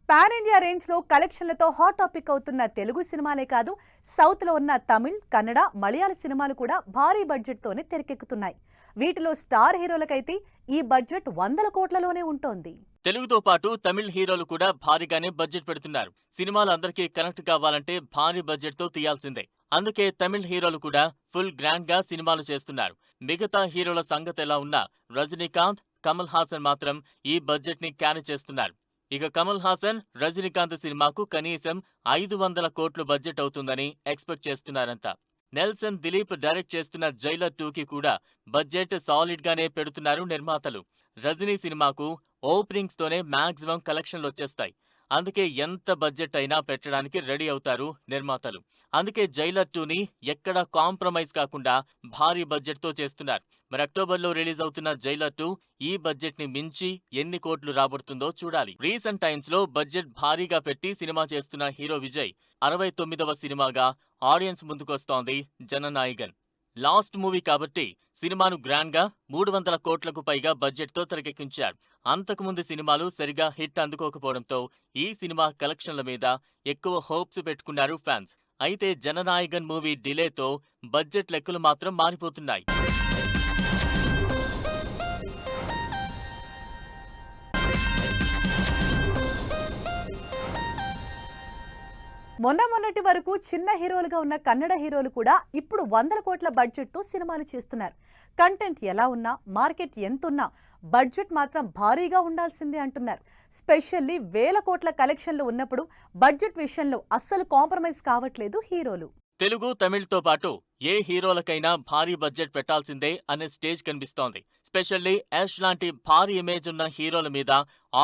Pan India range లో కలెక్షన్లతో hot topic అవుతున్న తెలుగు సినిమాలే కాదు, సౌత్ లో ఉన్న తమిళ్, కన్నడ, మలయాళ సినిమాలు కూడా భారీ బడ్జెట్ తోనే తెరకెక్కుతున్నాయి. వీటిలో స్టార్ హీరోలకైతే ఈ బడ్జెట్ 100 కోట్లలోనే ఉంటోంది. తెలుగుతో పాటు తమిళ్ హీరోలు కూడా భారీగానే బడ్జెట్ పెడుతున్నారు. సినిమాలు అందరికీ కనెక్ట్ కావాలంటే భారీ బడ్జెట్ తో తీయాల్సిందే. అందుకే తమిళ్ హీరోలు కూడా ఫుల్ గ్రాండ్ గా సినిమాలు చేస్తున్నారు. మిగతా హీరోల సంగతి ఎలా ఉన్నా రజనీకాంత్, కమల్ హాసన్ మాత్రం ఈ బడ్జెట్ ని క్యారీ చేస్తున్నారు. ఇక కమల్ హాసన్, రజనీకాంత్ సినిమాకు కనీసం 500 కోట్లు బడ్జెట్ అవుతుందని ఎక్స్పెక్ట్ చేస్తున్నారంతా. నెల్సన్ దిలీప్ డైరెక్ట్ చేస్తున్న జైలర్ 2కి కూడా బడ్జెట్ సాలిడ్ గానే పెడుతున్నారు నిర్మాతలు. రజనీ సినిమాకు ఓపెనింగ్స్ తోనే మాక్సిమం కలెక్షన్లు వచ్చేస్తాయి. అందుకే ఎంత బడ్జెట్ అయినా పెట్టడానికి రెడీ అవుతారు నిర్మాతలు. అందుకే జైలర్ 2ని ఎక్కడా కాంప్రమైజ్ కాకుండా భారీ బడ్జెట్ తో చేస్తున్నారు. మరి అక్టోబర్లో రిలీజ్ అవుతున్న జైలర్ 2 ఈ బడ్జెట్ ని మించి ఎన్ని కోట్లు రాబడుతుందో చూడాలి. రీసెంట్ టైమ్స్ లో బడ్జెట్ భారీగా పెట్టి సినిమా చేస్తున్న హీరో విజయ్ 69వ సినిమాగా ఆడియన్స్ ముందుకొస్తోంది జననాయగన్. లాస్ట్ మూవీ కాబట్టి సినిమాను గ్రాండ్ గా 300 కోట్లకు పైగా బడ్జెట్ తో తెరకెక్కించారు. అంతకుముందు సినిమాలు సరిగా హిట్ అందుకోకపోవడంతో ఈ సినిమా కలెక్షన్ల మీద ఎక్కువ హోప్స్ పెట్టుకున్నారు ఫ్యాన్స్. అయితే జననాయగన్ మూవీ డిలేతో బడ్జెట్ లెక్కలు మాత్రం మారిపోతున్నాయి. మొన్నటి వరకు చిన్న హీరోలుగా ఉన్న కన్నడ హీరోలు కూడా ఇప్పుడు 100 కోట్ల బడ్జెట్ తో సినిమాలు చేస్తున్నారు. కంటెంట్ ఎలా ఉన్నా, మార్కెట్ ఎంతున్నా బడ్జెట్ మాత్రం భారీగా ఉండాల్సిందే అంటున్నారు. స్పెషల్లీ వేల కోట్ల కలెక్షన్లు ఉన్నప్పుడు బడ్జెట్ విషయంలో అస్సలు కాంప్రమైజ్ కావట్లేదు హీరోలు. తెలుగు, తమిళ్తో పాటు ఏ హీరోలకైనా భారీ బడ్జెట్ పెట్టాల్సిందే అనే స్టేజ్ కనిపిస్తోంది. స్పెషల్లీ యష్ లాంటి భారీ ఇమేజ్ ఉన్న హీరోల మీద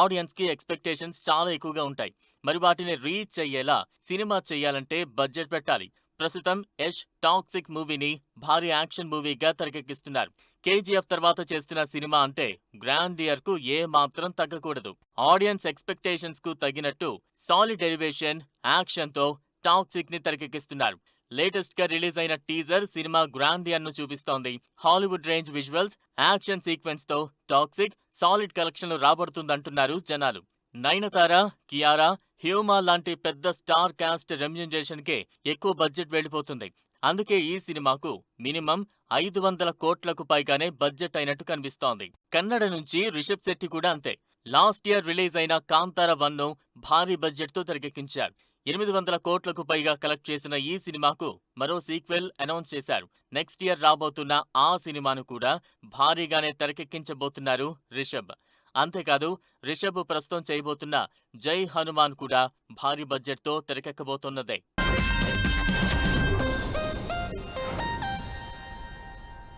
ఆడియన్స్ కి ఎక్స్పెక్టేషన్స్ చాలా ఎక్కువగా ఉంటాయి. మరి వాటిని రీచ్ అయ్యేలా సినిమా చెయ్యాలంటే బడ్జెట్ పెట్టాలి. ప్రస్తుతం యష్ టాక్సిక్ మూవీని భారీ యాక్షన్ మూవీగా తెరకెక్కిస్తున్నారు. కేజీఎఫ్ తర్వాత చేస్తున్న సినిమా అంటే గ్రాండియర్ కు ఏ మాత్రం తగ్గకూడదు. ఆడియన్స్ ఎక్స్పెక్టేషన్స్ కు తగినట్టు సాలిడ్ ఎలివేషన్, యాక్షన్ తో టాక్సిక్ ని తెరకెక్కిస్తున్నారు. లేటెస్ట్ గా రిలీజ్ అయిన టీజర్ సినిమా గ్రాండియర్ ను చూపిస్తోంది. Hollywood range visuals, action sequence తో టాక్సిక్ సాలిడ్ కలెక్షన్లు రాబడుతుందంటున్నారు జనాలు. నయనతార, కియారా, హ్యూమా లాంటి పెద్ద స్టార్ కాస్ట్ రెమ్యూనరేషన్ కే ఎక్కువ బడ్జెట్ వెళ్లిపోతుంది. అందుకే ఈ సినిమాకు మినిమం 500 కోట్లకు పైగానే బడ్జెట్ అయినట్టు కనిపిస్తోంది. కన్నడ నుంచి రిషబ్ శెట్టి కూడా అంతే. లాస్ట్ ఇయర్ రిలీజ్ అయిన కాంతార 1 ను భారీ బడ్జెట్ తో తెరకెక్కించారు. 800 కోట్లకు పైగా కలెక్ట్ చేసిన ఈ సినిమాకు మరో సీక్వెల్ అనౌన్స్ చేశారు. నెక్స్ట్ ఇయర్ రాబోతున్న ఆ సినిమాను కూడా భారీగానే తెరకెక్కించబోతున్నారు రిషబ్. అంతేకాదు రిషబ్ ప్రస్తుతం చేయబోతున్న జై హనుమాన్ కూడా భారీ బడ్జెట్ తో తెరకెక్కబోతున్నదే.